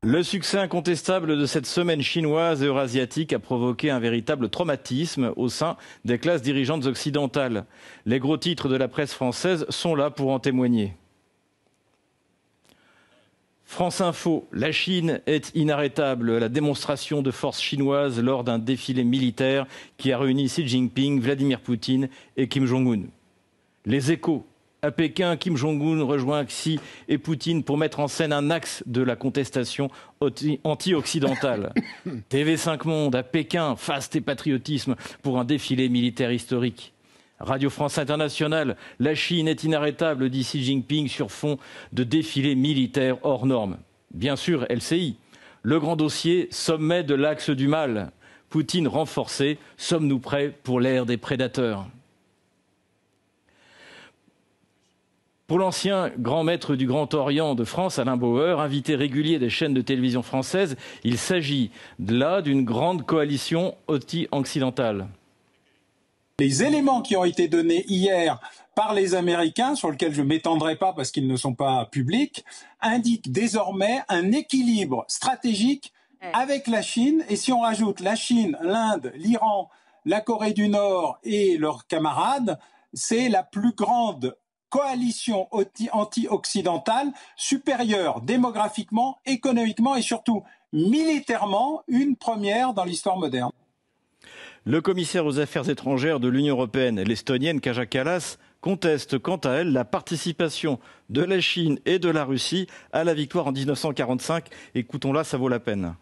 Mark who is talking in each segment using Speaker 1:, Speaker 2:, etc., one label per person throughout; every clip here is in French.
Speaker 1: Le succès incontestable de cette semaine chinoise et eurasiatique a provoqué un véritable traumatisme au sein des classes dirigeantes occidentales. Les gros titres de la presse française sont là pour en témoigner. France Info, la Chine est inarrêtable. La démonstration de force chinoise lors d'un défilé militaire qui a réuni Xi Jinping, Vladimir Poutine et Kim Jong-un. Les Échos. À Pékin, Kim Jong-un rejoint Xi et Poutine pour mettre en scène un axe de la contestation anti-occidentale. TV5 Monde, à Pékin, faste et patriotisme pour un défilé militaire historique. Radio France Internationale, la Chine est inarrêtable, dit Xi Jinping sur fond de défilé militaire hors norme. Bien sûr, LCI. Le grand dossier, sommet de l'axe du mal. Poutine renforcé, sommes-nous prêts pour l'ère des prédateurs ? Pour l'ancien grand maître du Grand Orient de France, Alain Bauer, invité régulier des chaînes de télévision françaises, il s'agit là d'une grande coalition anti-occidentale.
Speaker 2: Les éléments qui ont été donnés hier par les Américains, sur lesquels je ne m'étendrai pas parce qu'ils ne sont pas publics, indiquent désormais un équilibre stratégique avec la Chine. Et si on rajoute la Chine, l'Inde, l'Iran, la Corée du Nord et leurs camarades, c'est la plus grande coalition anti-occidentale supérieure démographiquement, économiquement et surtout militairement, une première dans l'histoire moderne.
Speaker 1: Le commissaire aux affaires étrangères de l'Union européenne, l'Estonienne Kaja Kallas, conteste quant à elle la participation de la Chine et de la Russie à la victoire en 1945. Écoutons-la, ça vaut la peine.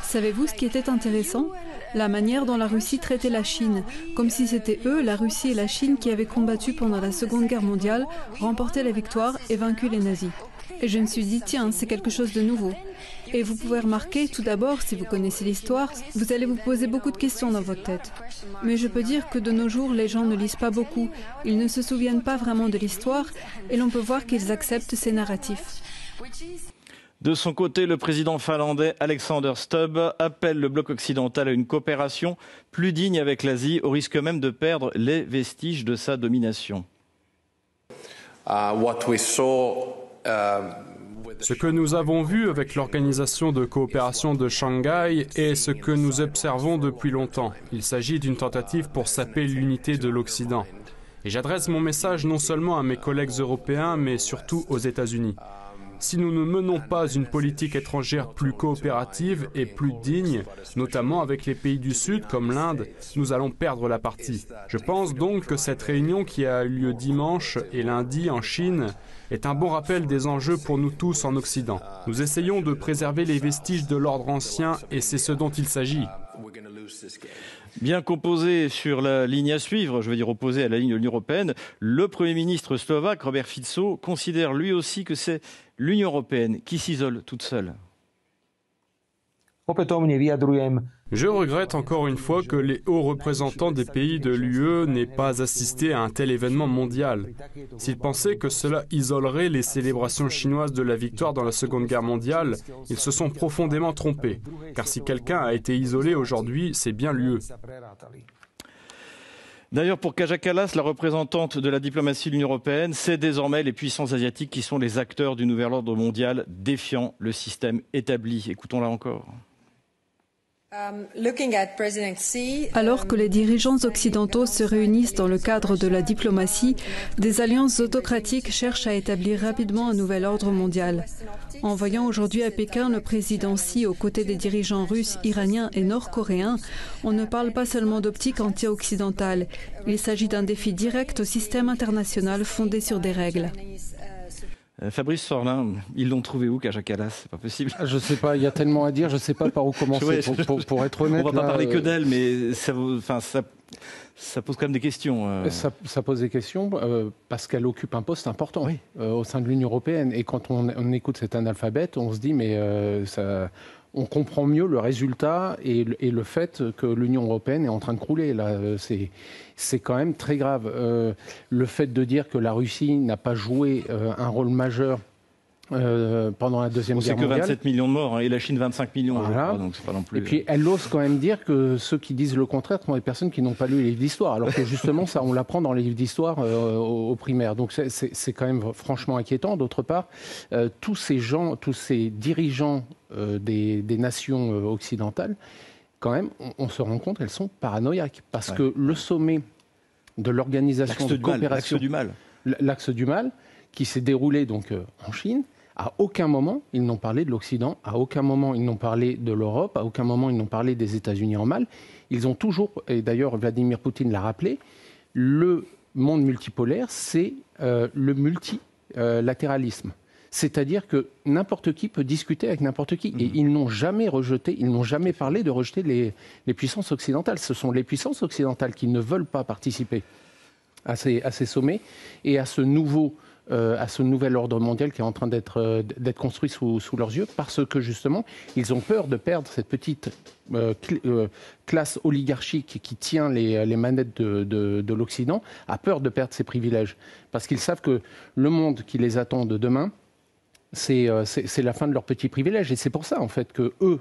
Speaker 3: Savez-vous ce qui était intéressant ? La manière dont la Russie traitait la Chine, comme si c'était eux, la Russie et la Chine, qui avaient combattu pendant la Seconde Guerre mondiale, remporté la victoire et vaincu les nazis. Et je me suis dit, tiens, c'est quelque chose de nouveau. Et vous pouvez remarquer, tout d'abord, si vous connaissez l'histoire, vous allez vous poser beaucoup de questions dans votre tête. Mais je peux dire que de nos jours, les gens ne lisent pas beaucoup, ils ne se souviennent pas vraiment de l'histoire, et l'on peut voir qu'ils acceptent ces narratifs.
Speaker 1: De son côté, le président finlandais Alexander Stubb appelle le bloc occidental à une coopération plus digne avec l'Asie, au risque même de perdre les vestiges de sa domination.
Speaker 4: Ce que nous avons vu avec l'Organisation de coopération de Shanghai est ce que nous observons depuis longtemps. Il s'agit d'une tentative pour saper l'unité de l'Occident. Et j'adresse mon message non seulement à mes collègues européens, mais surtout aux États-Unis. Si nous ne menons pas une politique étrangère plus coopérative et plus digne, notamment avec les pays du Sud comme l'Inde, nous allons perdre la partie. Je pense donc que cette réunion qui a eu lieu dimanche et lundi en Chine est un bon rappel des enjeux pour nous tous en Occident. Nous essayons de préserver les vestiges de l'ordre ancien et c'est ce dont il s'agit.
Speaker 1: Bien qu'opposé sur la ligne à suivre, je veux dire opposé à la ligne de l'Union européenne, le Premier ministre slovaque, Robert Fico, considère lui aussi que c'est l'Union européenne qui s'isole toute seule.
Speaker 4: Je regrette encore une fois que les hauts représentants des pays de l'UE n'aient pas assisté à un tel événement mondial. S'ils pensaient que cela isolerait les célébrations chinoises de la victoire dans la Seconde Guerre mondiale, ils se sont profondément trompés. Car si quelqu'un a été isolé aujourd'hui, c'est bien l'UE.
Speaker 1: D'ailleurs, pour Kaja Kallas, la représentante de la diplomatie de l'Union européenne, c'est désormais les puissances asiatiques qui sont les acteurs du nouvel ordre mondial, défiant le système établi. Écoutons-la encore.
Speaker 3: Alors que les dirigeants occidentaux se réunissent dans le cadre de la diplomatie, des alliances autocratiques cherchent à établir rapidement un nouvel ordre mondial. En voyant aujourd'hui à Pékin le président Xi aux côtés des dirigeants russes, iraniens et nord-coréens, on ne parle pas seulement d'optique anti-occidentale. Il s'agit d'un défi direct au système international fondé sur des règles.
Speaker 1: Fabrice Sorlin, ils l'ont trouvé où, Kaja Kallas? C'est pas possible.
Speaker 5: Je sais pas, il y a tellement à dire, je sais pas par où commencer. Pour être honnête,
Speaker 1: on va pas parler que d'elle, mais ça pose quand même des questions.
Speaker 5: Ça pose des questions parce qu'elle occupe un poste important au sein de l'Union européenne. Et quand on écoute cet analphabète, on se dit on comprend mieux le résultat et le fait que l'Union européenne est en train de crouler. Là, c'est quand même très grave. Le fait de dire que la Russie n'a pas joué un rôle majeur pendant la Deuxième Guerre mondiale.
Speaker 1: C'est que 27 millions de morts, hein, et la Chine 25 millions,
Speaker 5: voilà.
Speaker 1: Je crois, donc c'est pas non plus...
Speaker 5: Et puis elle ose quand même dire que ceux qui disent le contraire sont des personnes qui n'ont pas lu les livres d'histoire, alors que justement ça on l'apprend dans les livres d'histoire au primaire. Donc c'est quand même franchement inquiétant. D'autre part, tous ces dirigeants des nations occidentales, quand même, on se rend compte qu'elles sont paranoïaques, parce que le sommet de l'organisation de coopération, l'axe du mal, qui s'est déroulé donc en Chine. À aucun moment, ils n'ont parlé de l'Occident, à aucun moment, ils n'ont parlé de l'Europe, à aucun moment, ils n'ont parlé des États-Unis en mal. Ils ont toujours, et d'ailleurs Vladimir Poutine l'a rappelé, le monde multipolaire, c'est le multilatéralisme. C'est-à-dire que n'importe qui peut discuter avec n'importe qui. Et ils n'ont jamais parlé de rejeter les puissances occidentales. Ce sont les puissances occidentales qui ne veulent pas participer à ces sommets et à ce nouvel ordre mondial qui est en train d'être construit sous leurs yeux, parce que justement, ils ont peur de perdre cette petite classe oligarchique qui tient les manettes de l'Occident, a peur de perdre ses privilèges. Parce qu'ils savent que le monde qui les attend de demain, c'est la fin de leurs petits privilèges. Et c'est pour ça, en fait, que eux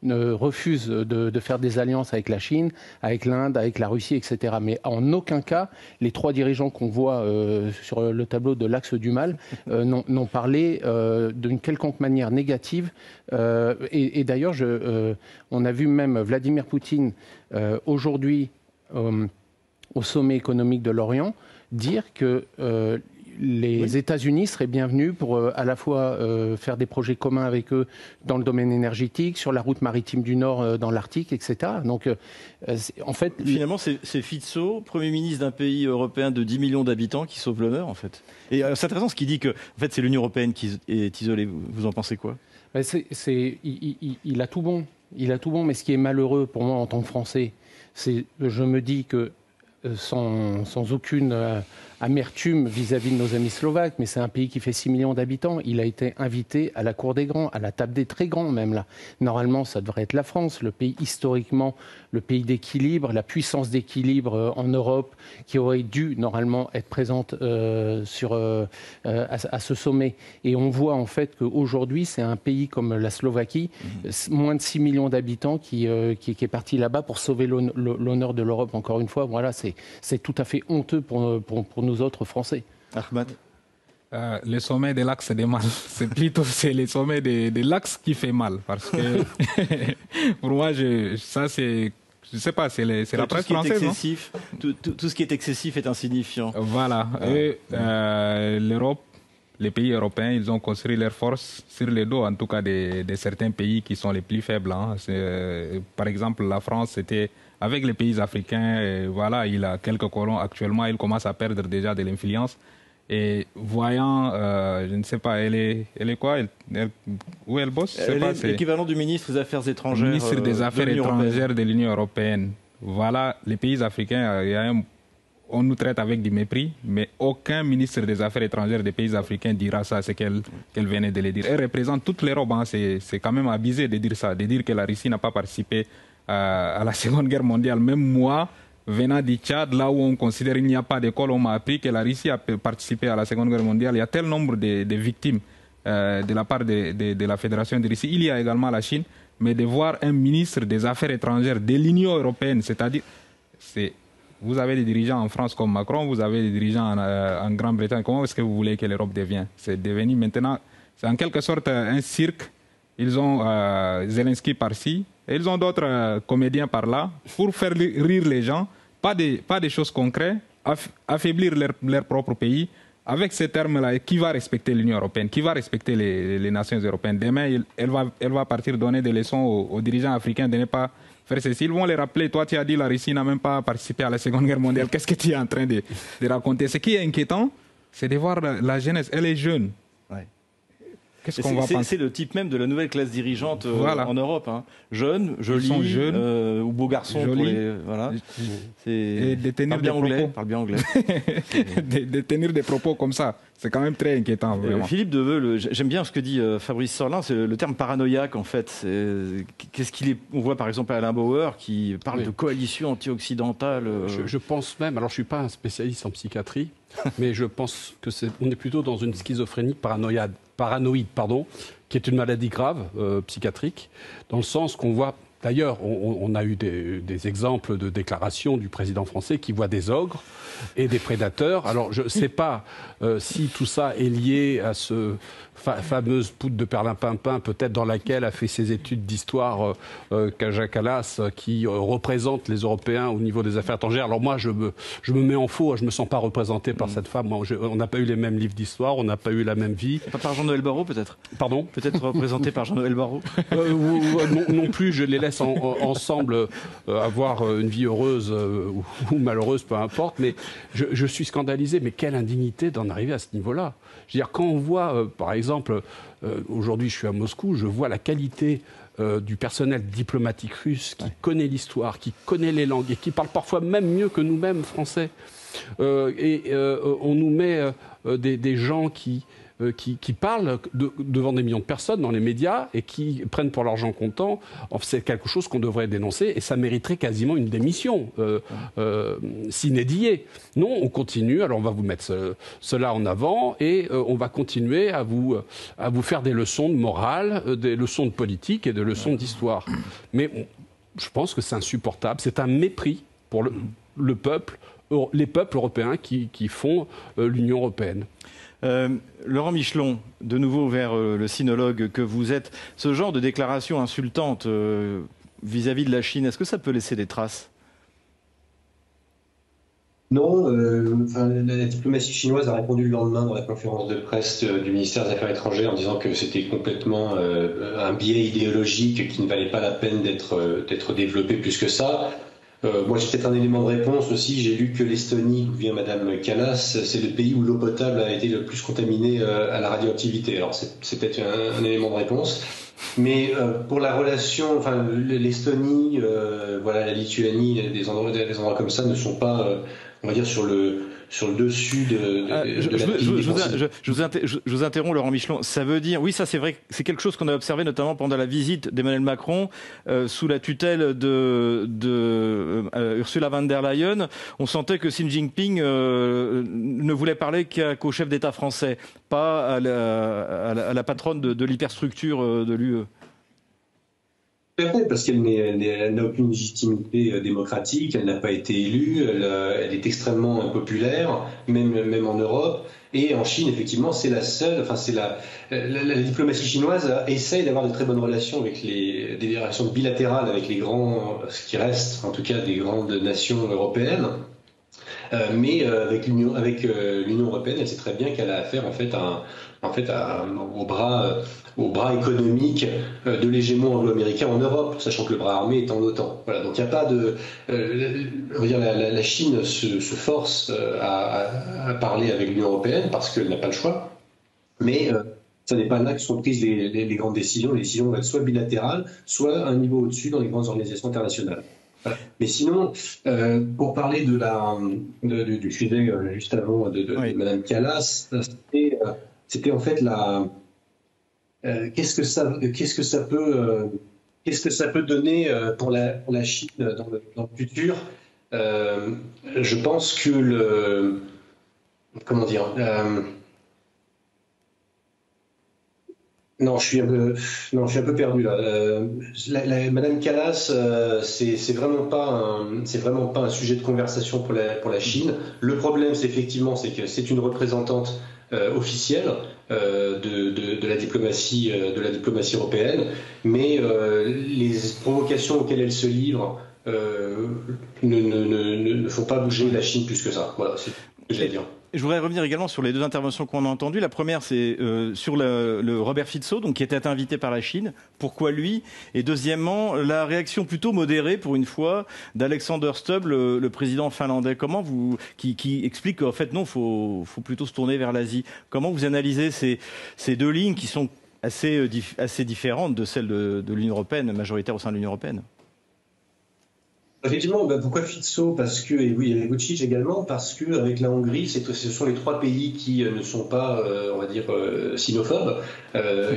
Speaker 5: refusent de faire des alliances avec la Chine, avec l'Inde, avec la Russie, etc. Mais en aucun cas, les trois dirigeants qu'on voit sur le tableau de l'axe du mal n'ont parlé d'une quelconque manière négative. Et d'ailleurs, on a vu même Vladimir Poutine aujourd'hui au sommet économique de l'Orient dire que les États-Unis seraient bienvenus pour à la fois faire des projets communs avec eux dans le domaine énergétique, sur la route maritime du Nord dans l'Arctique, etc. Donc, en fait...
Speaker 1: Finalement, c'est Fico, Premier ministre d'un pays européen de 10 millions d'habitants, qui sauve l'honneur, en fait. Et c'est intéressant ce qu'il dit que, en fait, c'est l'Union européenne qui est isolée. Vous en pensez quoi?
Speaker 5: Il a tout bon. Il a tout bon, mais ce qui est malheureux pour moi en tant que Français, c'est je me dis que sans aucune amertume vis-à-vis de nos amis slovaques, mais c'est un pays qui fait 6 millions d'habitants. Il a été invité à la cour des grands, à la table des très grands même là. Normalement, ça devrait être la France, le pays historiquement, le pays d'équilibre, la puissance d'équilibre en Europe, qui aurait dû normalement être présente à ce sommet. Et on voit en fait qu'aujourd'hui, c'est un pays comme la Slovaquie, moins de 6 millions d'habitants, qui est parti là-bas pour sauver l'honneur de l'Europe. Encore une fois, voilà, c'est tout à fait honteux pour nous autres Français.
Speaker 1: Ahmad,
Speaker 6: le sommet de l'axe des mal, c'est le sommet de l'axe qui fait mal, parce que pour moi, je sais pas, c'est la presse française, non?
Speaker 1: Tout ce qui est excessif est insignifiant.
Speaker 6: Voilà. Et l'Europe, les pays européens, ils ont construit leurs forces sur le dos, en tout cas, de certains pays qui sont les plus faibles. Hein. Par exemple, la France, c'était avec les pays africains. Voilà, il a quelques colons actuellement, il commence à perdre déjà de l'influence. Et voyant, je ne sais pas, elle est quoi, où elle bosse?
Speaker 1: Elle est l'équivalent du ministre des Affaires étrangères.
Speaker 6: Ministre des Affaires étrangères de l'Union européenne. Voilà, les pays africains, on nous traite avec du mépris, mais aucun ministre des Affaires étrangères des pays africains dira ça, c'est qu'elle venait de le dire. Elle représente toute l'Europe, hein, c'est quand même abusé de dire ça, de dire que la Russie n'a pas participé à la Seconde Guerre mondiale. Même moi, venant du Tchad, là où on considère qu'il n'y a pas d'école, on m'a appris que la Russie a participé à la Seconde Guerre mondiale. Il y a tel nombre de victimes de la part de la Fédération de Russie. Il y a également la Chine, mais de voir un ministre des Affaires étrangères de l'Union européenne, c'est-à-dire... Vous avez des dirigeants en France comme Macron, vous avez des dirigeants en Grande-Bretagne. Comment est-ce que vous voulez que l'Europe devienne? C'est devenu maintenant, c'est en quelque sorte un cirque. Ils ont Zelensky par-ci, et ils ont d'autres comédiens par-là, pour faire rire les gens. Pas des choses concrètes, affaiblir leur propre pays. Avec ces termes-là, qui va respecter l'Union européenne? Qui va respecter les nations européennes? Demain, elle va partir donner des leçons aux dirigeants africains de ne pas faire ceci. Ils vont les rappeler. Toi, tu as dit que la Russie n'a même pas participé à la Seconde Guerre mondiale. Qu'est-ce que tu es en train de raconter? Ce qui est inquiétant, c'est de voir la jeunesse. Elle est jeune.
Speaker 1: Ouais.
Speaker 6: Qu'est-ce qu'on va penser?
Speaker 1: C'est le type même de la nouvelle classe dirigeante en Europe. Hein. Jeunes, jolis, ou beaux garçons. Voilà.
Speaker 6: Et de tenir
Speaker 1: parle bien anglais.
Speaker 6: de tenir des propos comme ça, c'est quand même très inquiétant.
Speaker 1: Philippe Deveux, j'aime bien ce que dit Fabrice Sorlin, c'est le terme paranoïaque en fait. Qu'est-ce qu'il est? On voit par exemple Alain Bauer qui parle de coalition anti-occidentale.
Speaker 7: Je pense même, alors je ne suis pas un spécialiste en psychiatrie, mais je pense qu'on est plutôt dans une schizophrénie paranoïade. paranoïde, qui est une maladie grave, psychiatrique, dans le sens qu'on voit... D'ailleurs, on a eu des exemples de déclarations du président français qui voit des ogres et des prédateurs. Alors, je ne sais pas si tout ça est lié à ce fameuse poudre de perlimpinpin, peut-être dans laquelle a fait ses études d'histoire Kaja Kallas, qui représente les Européens au niveau des affaires étrangères. Alors moi, je me mets en faux, je ne me sens pas représenté par cette femme. Moi, on n'a pas eu les mêmes livres d'histoire, on n'a pas eu la même vie.
Speaker 1: Pas par Jean-Noël Barrot, peut-être?
Speaker 7: Pardon?
Speaker 1: Peut-être représenté par Jean-Noël Barrot?
Speaker 7: Non plus, je les laisse ensemble avoir une vie heureuse ou malheureuse, peu importe. Mais je suis scandalisé. Mais quelle indignité d'en arriver à ce niveau-là. Je veux dire, quand on voit, par exemple, aujourd'hui je suis à Moscou, je vois la qualité du personnel diplomatique russe qui connaît l'histoire, qui connaît les langues et qui parle parfois même mieux que nous-mêmes, Français. On nous met des gens qui parlent devant des millions de personnes dans les médias et qui prennent pour l'argent comptant. C'est quelque chose qu'on devrait dénoncer et ça mériterait quasiment une démission sine die. Non, on continue. Alors on va vous mettre cela en avant et on va continuer à vous faire des leçons de morale, des leçons de politique et des leçons d'histoire. Mais je pense que c'est insupportable. C'est un mépris pour le peuple, les peuples européens qui font l'Union européenne.
Speaker 1: Laurent Michelon, de nouveau vers le sinologue que vous êtes, ce genre de déclaration insultante vis-à-vis de la Chine, est-ce que ça peut laisser des traces?
Speaker 8: Non, la diplomatie chinoise a répondu le lendemain dans la conférence de presse du ministère des Affaires étrangères en disant que c'était complètement un biais idéologique qui ne valait pas la peine d'être développé plus que ça. Moi, j'ai peut-être un élément de réponse aussi. J'ai lu que l'Estonie, d'où vient Madame Kallas, c'est le pays où l'eau potable a été le plus contaminée à la radioactivité. Alors, c'est peut-être un élément de réponse. Mais pour la relation, l'Estonie, la Lituanie, des endroits comme ça ne sont pas, on va dire, sur le dessus de la
Speaker 1: je vous interromps, Laurent Michelon. Ça veut dire, oui, ça c'est vrai, c'est quelque chose qu'on a observé notamment pendant la visite d'Emmanuel Macron sous la tutelle de Ursula von der Leyen. On sentait que Xi Jinping ne voulait parler qu'au chef d'État français, pas à la patronne de l'hyperstructure de l'UE.
Speaker 8: Parce qu'elle n'a aucune légitimité démocratique, elle n'a pas été élue, elle est extrêmement impopulaire, même en Europe. Et en Chine, effectivement, c'est la seule. La diplomatie chinoise essaye d'avoir de très bonnes relations avec des relations bilatérales avec les grands, ce qui reste, en tout cas, des grandes nations européennes. Mais avec l'Union européenne, elle sait très bien qu'elle a affaire au bras économique de l'hégémon anglo-américain en Europe, sachant que le bras armé est en OTAN. Voilà, donc il n'y a pas de... la Chine se force à parler avec l'Union européenne parce qu'elle n'a pas le choix, mais ce n'est pas là que sont prises les grandes décisions. Les décisions vont être soit bilatérales, soit un niveau au-dessus dans les grandes organisations internationales. Voilà. Mais sinon, pour parler du sujet juste avant de Madame Kallas, c'était en fait qu'est-ce que ça peut donner pour la Chine dans le futur. Je pense que non, je suis un peu perdu là. Madame Kallas, c'est vraiment pas un sujet de conversation pour la Chine. Le problème, c'est que c'est une représentante officielle de la diplomatie européenne, mais les provocations auxquelles elle se livre ne font pas bouger la Chine plus que ça. Voilà, c'est ce que j'allais dire.
Speaker 1: Je voudrais revenir également sur les deux interventions qu'on a entendues. La première, c'est sur le Robert Fico, donc qui était invité par la Chine. Pourquoi lui? Et deuxièmement, la réaction plutôt modérée, pour une fois, d'Alexander Stubb, le président finlandais. Qui explique qu'en fait, non, faut plutôt se tourner vers l'Asie. Comment vous analysez ces deux lignes qui sont assez différentes de celles de l'Union européenne, majoritaire au sein de l'Union européenne?
Speaker 8: Effectivement, pourquoi Fico? Parce que, et oui, et Vučić également, parce que avec la Hongrie, ce sont les trois pays qui ne sont pas, on va dire, sinophobes,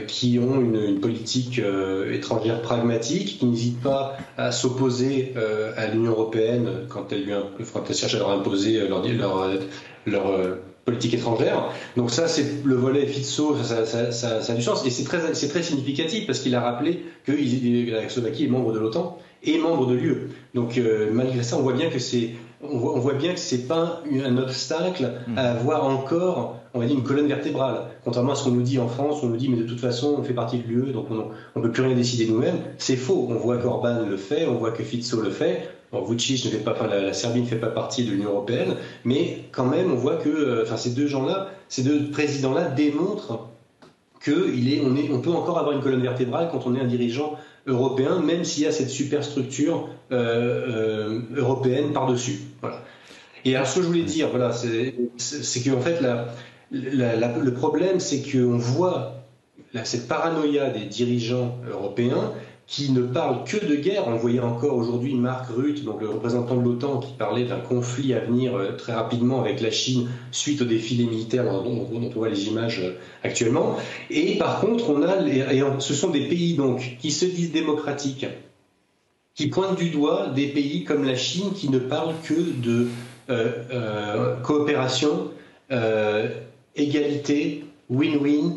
Speaker 8: qui ont une politique étrangère pragmatique, qui n'hésitent pas à s'opposer à l'Union européenne quand elle cherche à leur imposer politique étrangère. Donc ça, c'est le volet Fico, ça a du sens. Et c'est très significatif parce qu'il a rappelé que la Slovaquie est membre de l'OTAN et membre de l'UE. Donc malgré ça, on voit bien que c'est pas un obstacle à avoir encore, on va dire, une colonne vertébrale. Contrairement à ce qu'on nous dit en France, on nous dit mais de toute façon on fait partie de l'UE, donc on peut plus rien décider nous-mêmes. C'est faux. On voit qu'Orban le fait, on voit que Fico le fait. Bon, Vučić ne fait pas, enfin, la Serbie ne fait pas partie de l'Union européenne, mais quand même on voit que, ces deux présidents-là démontrent qu'on peut encore avoir une colonne vertébrale quand on est un dirigeant européen, même s'il y a cette superstructure européenne par-dessus. Voilà. Et alors ce que je voulais dire, voilà, c'est qu'en fait le problème, c'est qu'on voit cette paranoïa des dirigeants européens qui ne parlent que de guerre. On voyait encore aujourd'hui Mark Rutte, donc le représentant de l'OTAN, qui parlait d'un conflit à venir très rapidement avec la Chine suite au défilé militaire dont on voit les images actuellement. Et par contre, ce sont des pays donc qui se disent démocratiques, qui pointent du doigt des pays comme la Chine qui ne parlent que de coopération, égalité, win-win,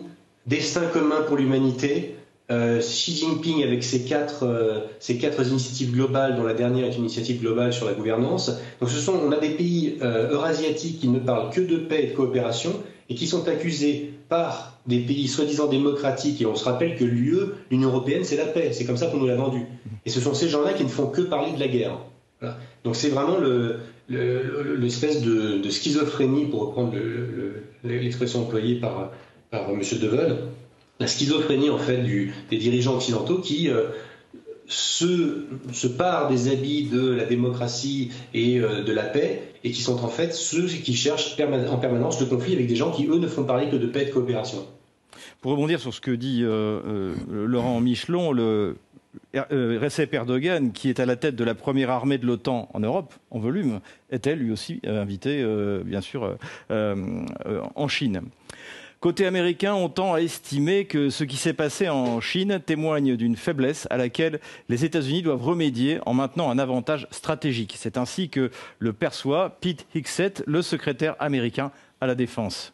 Speaker 8: destin commun pour l'humanité. Xi Jinping avec ses quatre initiatives globales, dont la dernière est une initiative globale sur la gouvernance. Donc on a des pays eurasiatiques qui ne parlent que de paix et de coopération et qui sont accusés par des pays soi-disant démocratiques. Et on se rappelle que l'Union européenne, c'est la paix. C'est comme ça qu'on nous l'a vendu. Et ce sont ces gens-là qui ne font que parler de la guerre. Voilà. Donc c'est vraiment l'espèce de schizophrénie, pour reprendre l'expression employée par M. Devel. La schizophrénie en fait des dirigeants occidentaux qui se parent des habits de la démocratie et de la paix, et qui sont en fait ceux qui cherchent en permanence le conflit avec des gens qui eux ne font parler que de paix et de coopération.
Speaker 1: Pour rebondir sur ce que dit Laurent Michelon, Recep Erdogan, qui est à la tête de la première armée de l'OTAN en Europe, en volume, était lui aussi invité, bien sûr, en Chine. Côté américain, on tend à estimer que ce qui s'est passé en Chine témoigne d'une faiblesse à laquelle les États-Unis doivent remédier en maintenant un avantage stratégique. C'est ainsi que le perçoit Pete Hegseth, le secrétaire américain à la Défense.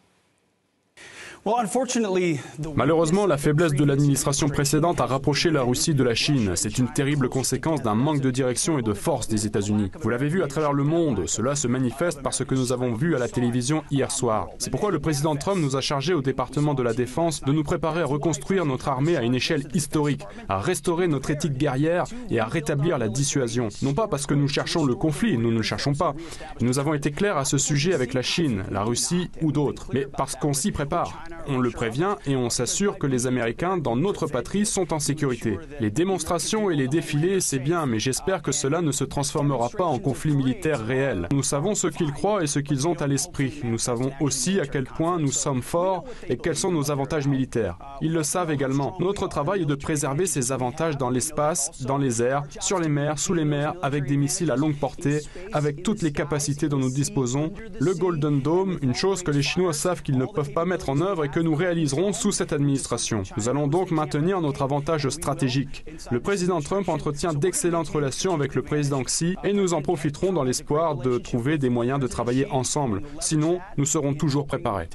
Speaker 4: Malheureusement, la faiblesse de l'administration précédente a rapproché la Russie de la Chine. C'est une terrible conséquence d'un manque de direction et de force des États-Unis. Vous l'avez vu à travers le monde, cela se manifeste par ce que nous avons vu à la télévision hier soir. C'est pourquoi le président Trump nous a chargé au département de la Défense de nous préparer à reconstruire notre armée à une échelle historique, à restaurer notre éthique guerrière et à rétablir la dissuasion. Non pas parce que nous cherchons le conflit, nous ne le cherchons pas. Nous avons été clairs à ce sujet avec la Chine, la Russie ou d'autres, mais parce qu'on s'y prépare. On le prévient et on s'assure que les Américains dans notre patrie sont en sécurité. Les démonstrations et les défilés, c'est bien, mais j'espère que cela ne se transformera pas en conflit militaire réel. Nous savons ce qu'ils croient et ce qu'ils ont à l'esprit. Nous savons aussi à quel point nous sommes forts et quels sont nos avantages militaires. Ils le savent également. Notre travail est de préserver ces avantages dans l'espace, dans les airs, sur les mers, sous les mers, avec des missiles à longue portée, avec toutes les capacités dont nous disposons. Le Golden Dome, une chose que les Chinois savent qu'ils ne peuvent pas mettre en œuvre et que nous réaliserons sous cette administration. Nous allons donc maintenir notre avantage stratégique. Le président Trump entretient d'excellentes relations avec le président Xi et nous en profiterons dans l'espoir de trouver des moyens de travailler ensemble. Sinon, nous serons toujours préparés.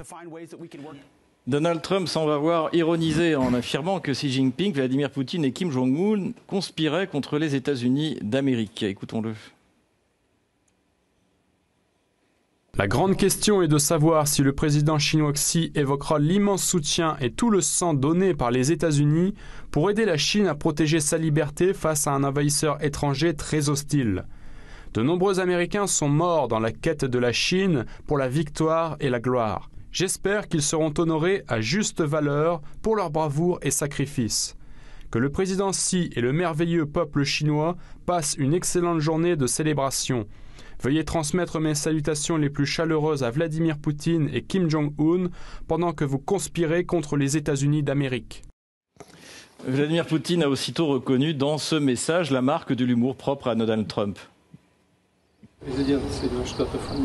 Speaker 1: Donald Trump s'en va voir ironisé en affirmant que Xi Jinping, Vladimir Poutine et Kim Jong-un conspiraient contre les États-Unis d'Amérique. Écoutons-le.
Speaker 4: La grande question est de savoir si le président chinois Xi évoquera l'immense soutien et tout le sang donné par les États-Unis pour aider la Chine à protéger sa liberté face à un envahisseur étranger très hostile. De nombreux Américains sont morts dans la quête de la Chine pour la victoire et la gloire. J'espère qu'ils seront honorés à juste valeur pour leur bravoure et sacrifice. Que le président Xi et le merveilleux peuple chinois passent une excellente journée de célébration. Veuillez transmettre mes salutations les plus chaleureuses à Vladimir Poutine et Kim Jong-un pendant que vous conspirez contre les États-Unis d'Amérique.
Speaker 1: Vladimir Poutine a aussitôt reconnu dans ce message la marque de l'humour propre à Donald Trump.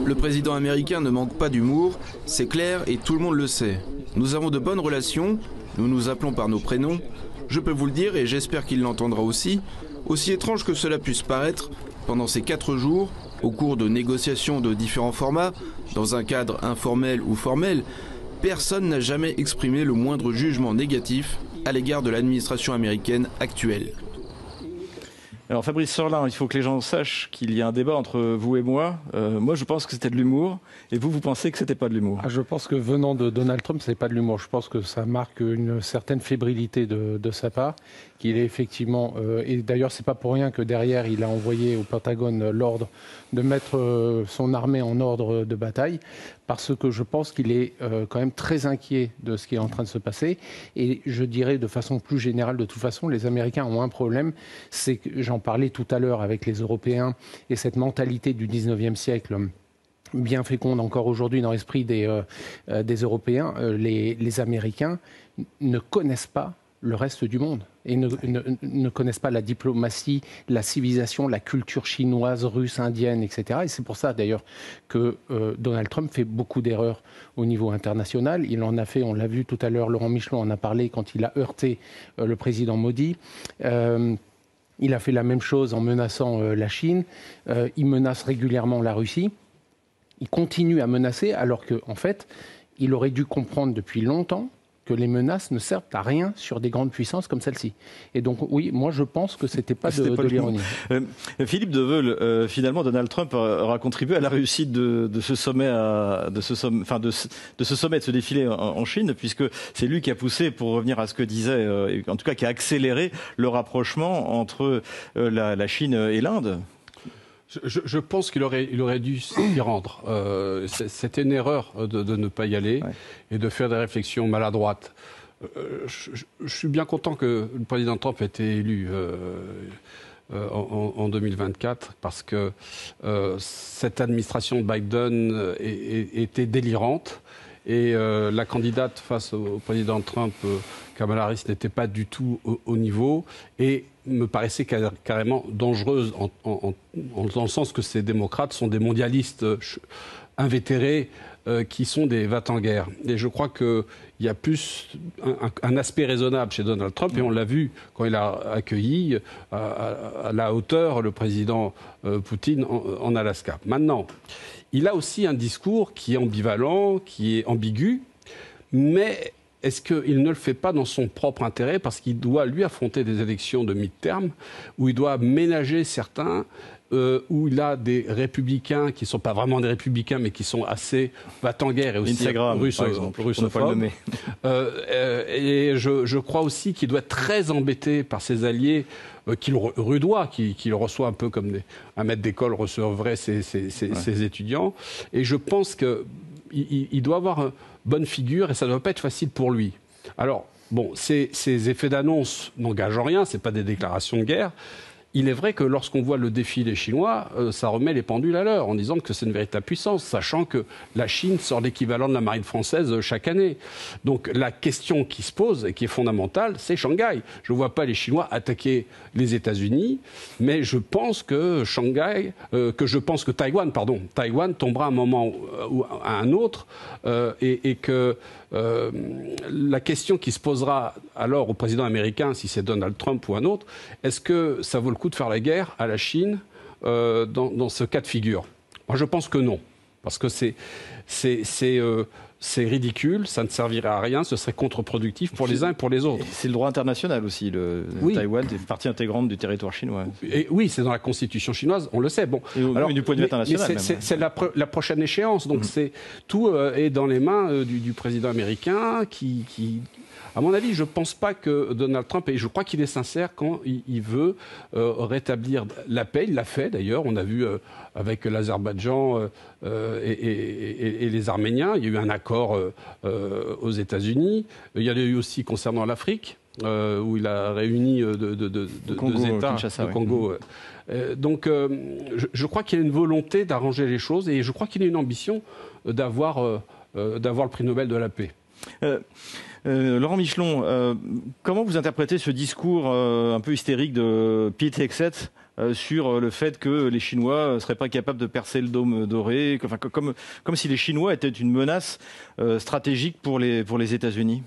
Speaker 9: Le président américain ne manque pas d'humour, c'est clair et tout le monde le sait. Nous avons de bonnes relations, nous nous appelons par nos prénoms. Je peux vous le dire et j'espère qu'il l'entendra aussi. Aussi étrange que cela puisse paraître, pendant ces 4 jours, Au cours de négociations de différents formats, dans un cadre informel ou formel, personne n'a jamais exprimé le moindre jugement négatif à l'égard de l'administration américaine actuelle.
Speaker 1: Alors Fabrice Sorlin, il faut que les gens sachent qu'il y a un débat entre vous et moi. Moi, je pense que c'était de l'humour, et vous pensez que c'était pas de l'humour.
Speaker 5: Je pense que venant de Donald Trump, c'est pas de l'humour. Je pense que ça marque une certaine fébrilité de sa part, qu'il est effectivement. Et d'ailleurs, c'est pas pour rien que derrière, il a envoyé au Pentagone l'ordre de mettre son armée en ordre de bataille, parce que je pense qu'il est quand même très inquiet de ce qui est en train de se passer. Et je dirais de façon plus générale, de toute façon, les Américains ont un problème, c'est que j'en parlais tout à l'heure avec les Européens et cette mentalité du 19e siècle bien féconde encore aujourd'hui dans l'esprit des Européens. Les Américains ne connaissent pas le reste du monde et ne connaissent pas la diplomatie, la civilisation, la culture chinoise, russe, indienne, etc. Et c'est pour ça d'ailleurs que Donald Trump fait beaucoup d'erreurs au niveau international. Il en a fait, on l'a vu tout à l'heure, Laurent Michelon en a parlé quand il a heurté le président Modi. Il a fait la même chose en menaçant la Chine. Il menace régulièrement la Russie. Il continue à menacer alors qu'en fait, il aurait dû comprendre depuis longtemps que les menaces ne servent à rien sur des grandes puissances comme celle-ci. Et donc, oui, moi, je pense que c'était pas de l'ironie.
Speaker 1: Philippe Deveul, finalement, Donald Trump aura contribué à la réussite de ce sommet, de ce défilé en Chine, puisque c'est lui qui a poussé, pour revenir à ce que disait, en tout cas, qui a accéléré le rapprochement entre la Chine et l'Inde.
Speaker 7: Je pense qu'il aurait dû s'y rendre. C'était une erreur de ne pas y aller et de faire des réflexions maladroites. Je suis bien content que le président Trump ait été élu en 2024 parce que cette administration de Biden était délirante et la candidate face au président Trump, Kamala Harris, n'était pas du tout au niveau et me paraissait carrément dangereuse dans le sens que ces démocrates sont des mondialistes invétérés qui sont des va-t-en-guerre. Et je crois qu'il y a plus un aspect raisonnable chez Donald Trump, et on l'a vu quand il a accueilli à la hauteur le président Poutine en Alaska. Maintenant, il a aussi un discours qui est ambivalent, qui est ambigu, mais est-ce qu'il ne le fait pas dans son propre intérêt parce qu'il doit, lui, affronter des élections de mi-terme où il doit ménager certains, où il a des républicains qui ne sont pas vraiment des républicains mais qui sont assez va-t-en-guerre et aussi russophones. Et je crois aussi qu'il doit être très embêté par ses alliés qu'il rudoie, qu'il reçoit un peu comme un maître d'école recevrait ses étudiants. Et je pense qu'il doit avoir bonne figure et ça ne doit pas être facile pour lui. Alors, bon, ces effets d'annonce n'engagent en rien, ce n'est pas des déclarations de guerre. Il est vrai que lorsqu'on voit le défilé chinois, ça remet les pendules à l'heure en disant que c'est une véritable puissance, sachant que la Chine sort l'équivalent de la marine française chaque année. Donc la question qui se pose et qui est fondamentale, c'est Shanghai. Je ne vois pas les Chinois attaquer les États-Unis, mais je pense que Taïwan tombera à un moment ou à un autre et que la question qui se posera alors au président américain, si c'est Donald Trump ou un autre, est-ce que ça vaut le coup de faire la guerre à la Chine dans ce cas de figure? Moi, je pense que non, parce que c'est ridicule, ça ne servirait à rien, ce serait contre-productif pour les uns et pour les autres.
Speaker 1: C'est le droit international aussi. Taïwan est partie intégrante du territoire chinois.
Speaker 7: Et oui, c'est dans la constitution chinoise, on le sait. Bon,
Speaker 1: alors, du point de vue international.
Speaker 7: C'est la prochaine échéance, donc tout est dans les mains du président américain qui à mon avis, je ne pense pas que Donald Trump, et je crois qu'il est sincère quand il veut rétablir la paix. Il l'a fait d'ailleurs, on a vu avec l'Azerbaïdjan et les Arméniens, il y a eu un accord aux États-Unis. Il y en a eu aussi concernant l'Afrique, où il a réuni deux États, le Congo. Donc je crois qu'il y a une volonté d'arranger les choses et je crois qu'il y a une ambition d'avoir le prix Nobel de la paix.
Speaker 1: Laurent Michelon, comment vous interprétez ce discours un peu hystérique de Pete Hegseth sur le fait que les Chinois ne seraient pas capables de percer le dôme doré, comme si les Chinois étaient une menace stratégique pour les États-Unis?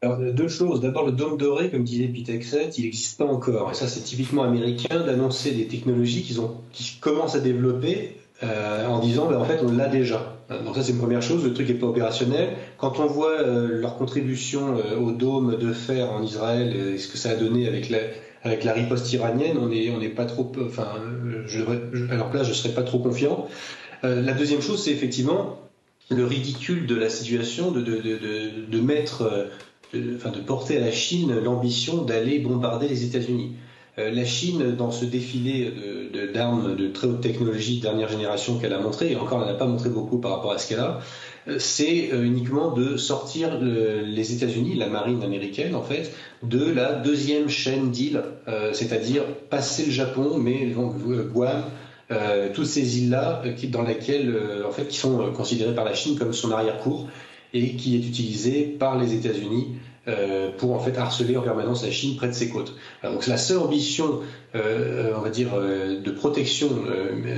Speaker 8: Alors, deux choses. D'abord, le dôme doré, comme disait Pete Hegseth, il n'existe pas encore. Et ça, c'est typiquement américain d'annoncer des technologies qui commencent à développer en disant, en fait, on l'a déjà. Donc ça, c'est une première chose. Le truc n'est pas opérationnel. Quand on voit leur contribution au dôme de fer en Israël, et ce que ça a donné avec la riposte iranienne, on n'est pas trop... Enfin, à leur place, je ne serais pas trop confiant. La deuxième chose, c'est effectivement le ridicule de la situation de mettre... de porter à la Chine l'ambition d'aller bombarder les États-Unis. La Chine, dans ce défilé d'armes de très haute technologie de dernière génération qu'elle a montré, et encore elle n'a pas montré beaucoup par rapport à ce qu'elle a, c'est uniquement de sortir les États-Unis, la marine américaine en fait, de la deuxième chaîne d'îles, c'est-à-dire passer le Japon, mais Guam, toutes ces îles-là dans lesquelles, en fait, qui sont considérées par la Chine comme son arrière-cour, et qui est utilisé par les États-Unis pour en fait harceler en permanence la Chine près de ses côtes. Alors, donc la seule ambition, on va dire, de protection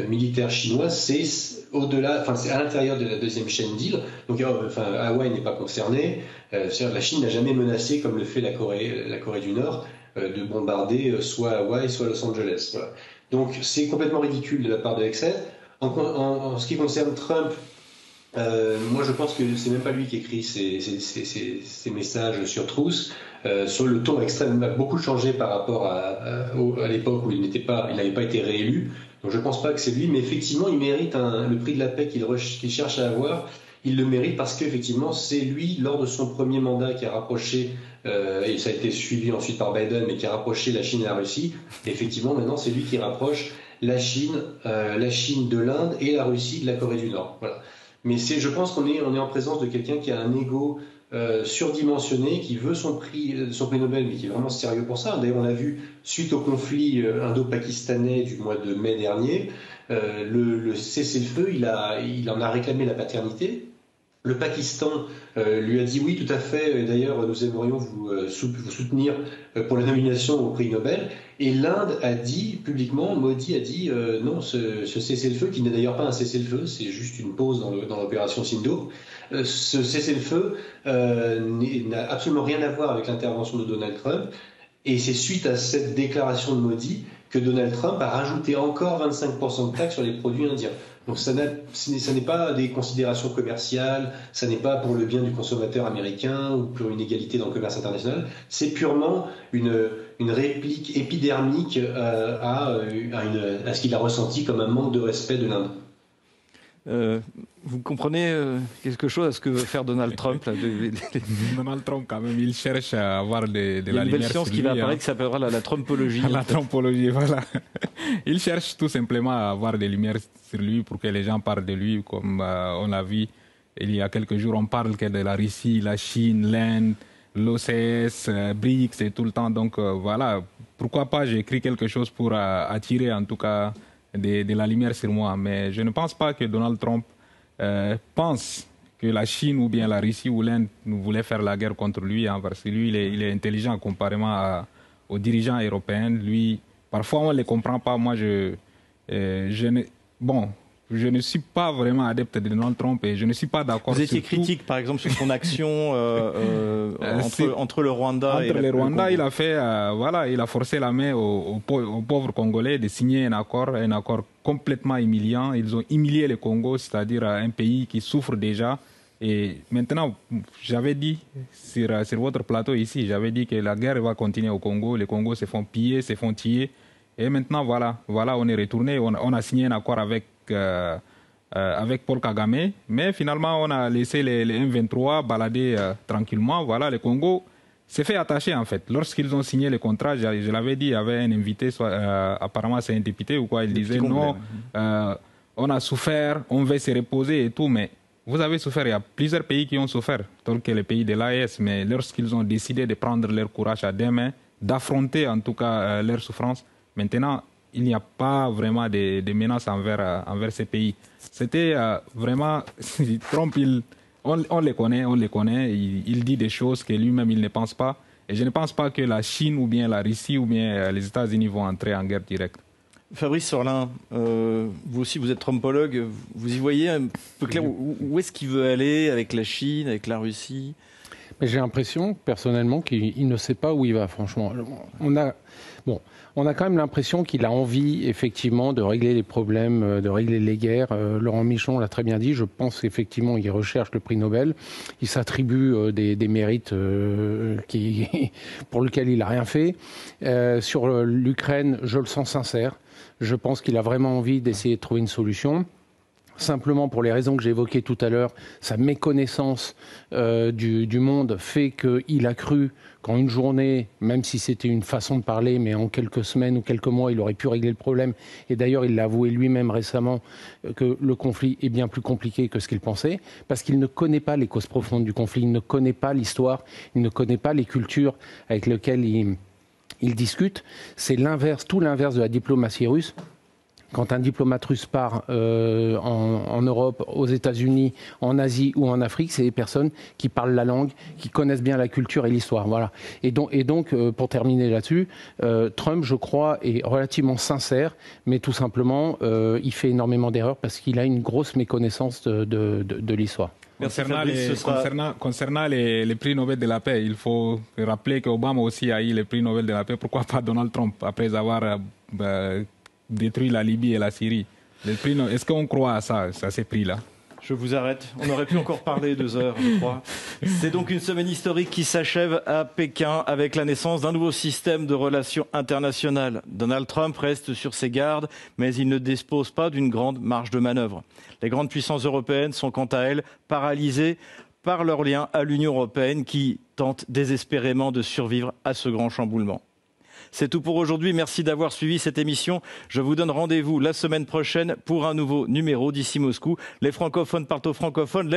Speaker 8: militaire chinoise, c'est au-delà, enfin c'est à l'intérieur de la deuxième chaîne d'îles. Donc Hawaï n'est pas concerné. C'est-à-dire la Chine n'a jamais menacé, comme le fait la Corée du Nord, de bombarder soit Hawaï, soit Los Angeles. Voilà. Donc c'est complètement ridicule de la part de Hegseth. En ce qui concerne Trump, moi, je pense que c'est même pas lui qui écrit ces messages sur Truth. Sur le ton extrême, a beaucoup changé par rapport à l'époque où il n'avait pas été réélu. Donc, je pense pas que c'est lui, mais effectivement, il mérite le prix de la paix qu'il cherche à avoir. Il le mérite parce qu'effectivement, c'est lui, lors de son premier mandat, qui a rapproché, et ça a été suivi ensuite par Biden, mais qui a rapproché la Chine et la Russie. Et effectivement, maintenant, c'est lui qui rapproche la Chine de l'Inde et la Russie de la Corée du Nord. Voilà. Mais je pense qu'on est en présence de quelqu'un qui a un ego surdimensionné, qui veut son prix Nobel, mais qui est vraiment sérieux pour ça. D'ailleurs, on l'a vu suite au conflit indo-pakistanais du mois de mai dernier, le cessez-le-feu, il en a réclamé la paternité. Le Pakistan lui a dit oui, tout à fait. D'ailleurs, nous aimerions vous soutenir pour la nomination au prix Nobel. Et l'Inde a dit publiquement, Modi a dit non, ce cessez-le-feu, qui n'est d'ailleurs pas un cessez-le-feu, c'est juste une pause dans l'opération Sindoor. Ce cessez-le-feu n'a absolument rien à voir avec l'intervention de Donald Trump. Et c'est suite à cette déclaration de Modi que Donald Trump a rajouté encore 25% de taxes sur les produits indiens. Donc ça n'est pas des considérations commerciales, ça n'est pas pour le bien du consommateur américain ou pour une égalité dans le commerce international, c'est purement une réplique épidermique à ce qu'il a ressenti comme un manque de respect de l'Inde.
Speaker 1: Vous comprenez quelque chose à ce que veut faire Donald Trump là,
Speaker 6: Donald Trump, quand même, il cherche à avoir de la lumière. Il y a une belle science
Speaker 1: qui va apparaître qui s'appellera la Trumpologie.
Speaker 6: La Trumpologie, voilà. Il cherche tout simplement à avoir des lumières sur lui pour que les gens parlent de lui, comme on l'a vu il y a quelques jours. On parle que de la Russie, la Chine, l'Inde, l'OCS, BRICS et tout le temps. Donc voilà, pourquoi pas, j'ai écrit quelque chose pour attirer en tout cas de la lumière sur moi. Mais je ne pense pas que Donald Trump pense que la Chine ou bien la Russie ou l'Inde nous voulaient faire la guerre contre lui, hein, parce que lui, il est intelligent comparément aux dirigeants européens. Lui, parfois, on ne les comprend pas. Moi, je ne suis pas vraiment adepte de Donald Trump et je ne suis pas d'accord.
Speaker 1: Vous étiez critique, par exemple, sur son action entre le Rwanda et le
Speaker 6: Rwanda.
Speaker 1: Congo.
Speaker 6: Il a fait, il a forcé la main aux pauvres Congolais de signer un accord complètement humiliant. Ils ont humilié le Congo, c'est-à-dire un pays qui souffre déjà. Et maintenant, j'avais dit sur votre plateau ici, j'avais dit que la guerre va continuer au Congo. Les Congos se font piller, se font tuer. Et maintenant, voilà, on est retourné. On a signé un accord avec Paul Kagame, mais finalement on a laissé les M23 balader tranquillement. Voilà, le Congo s'est fait attacher en fait. Lorsqu'ils ont signé le contrat, je l'avais dit, il y avait un invité, apparemment c'est un député ou quoi, il disait non, on a souffert, on veut se reposer et tout, mais vous avez souffert, il y a plusieurs pays qui ont souffert, tel que les pays de l'AES, mais lorsqu'ils ont décidé de prendre leur courage à deux mains, d'affronter en tout cas leur souffrance, maintenant il n'y a pas vraiment de menaces envers ces pays. C'était vraiment... Trump, on le connaît, il dit des choses que lui-même, il ne pense pas. Et je ne pense pas que la Chine ou bien la Russie ou bien les États-Unis vont entrer en guerre directe.
Speaker 1: Fabrice Sorlin, vous aussi, vous êtes trumpologue. Vous y voyez un peu clair où est-ce qu'il veut aller avec la Chine, avec la Russie ?
Speaker 5: Mais j'ai l'impression, personnellement, qu'il ne sait pas où il va, franchement. On a quand même l'impression qu'il a envie, effectivement, de régler les problèmes, de régler les guerres. Laurent Michon l'a très bien dit. Je pense qu'effectivement, il recherche le prix Nobel. Il s'attribue des mérites pour lesquels il n'a rien fait. Sur l'Ukraine, je le sens sincère. Je pense qu'il a vraiment envie d'essayer de trouver une solution. Simplement, pour les raisons que j'ai évoquées tout à l'heure, sa méconnaissance du monde fait qu'il a cru qu'en une journée, même si c'était une façon de parler, mais en quelques semaines ou quelques mois, il aurait pu régler le problème. Et d'ailleurs, il l'a avoué lui-même récemment que le conflit est bien plus compliqué que ce qu'il pensait, parce qu'il ne connaît pas les causes profondes du conflit, il ne connaît pas l'histoire, il ne connaît pas les cultures avec lesquelles il discute. C'est tout l'inverse de la diplomatie russe. Quand un diplomate russe part en Europe, aux États-Unis, en Asie ou en Afrique, c'est des personnes qui parlent la langue, qui connaissent bien la culture et l'histoire. Voilà. Et donc, pour terminer là-dessus, Trump, je crois, est relativement sincère, mais tout simplement, il fait énormément d'erreurs parce qu'il a une grosse méconnaissance de l'histoire.
Speaker 6: Concernant les prix Nobel de la paix, il faut rappeler qu'Obama aussi a eu les prix Nobel de la paix. Pourquoi pas Donald Trump, après avoir détruit la Libye et la Syrie? Est-ce qu'on croit à ça, à ces prix-là?
Speaker 1: Je vous arrête. On aurait pu encore parler 2 heures, je crois. C'est donc une semaine historique qui s'achève à Pékin avec la naissance d'un nouveau système de relations internationales. Donald Trump reste sur ses gardes, mais il ne dispose pas d'une grande marge de manœuvre. Les grandes puissances européennes sont quant à elles paralysées par leur lien à l'Union européenne qui tente désespérément de survivre à ce grand chamboulement. C'est tout pour aujourd'hui. Merci d'avoir suivi cette émission. Je vous donne rendez-vous la semaine prochaine pour un nouveau numéro d'ici Moscou. Les francophones parlent aux francophones.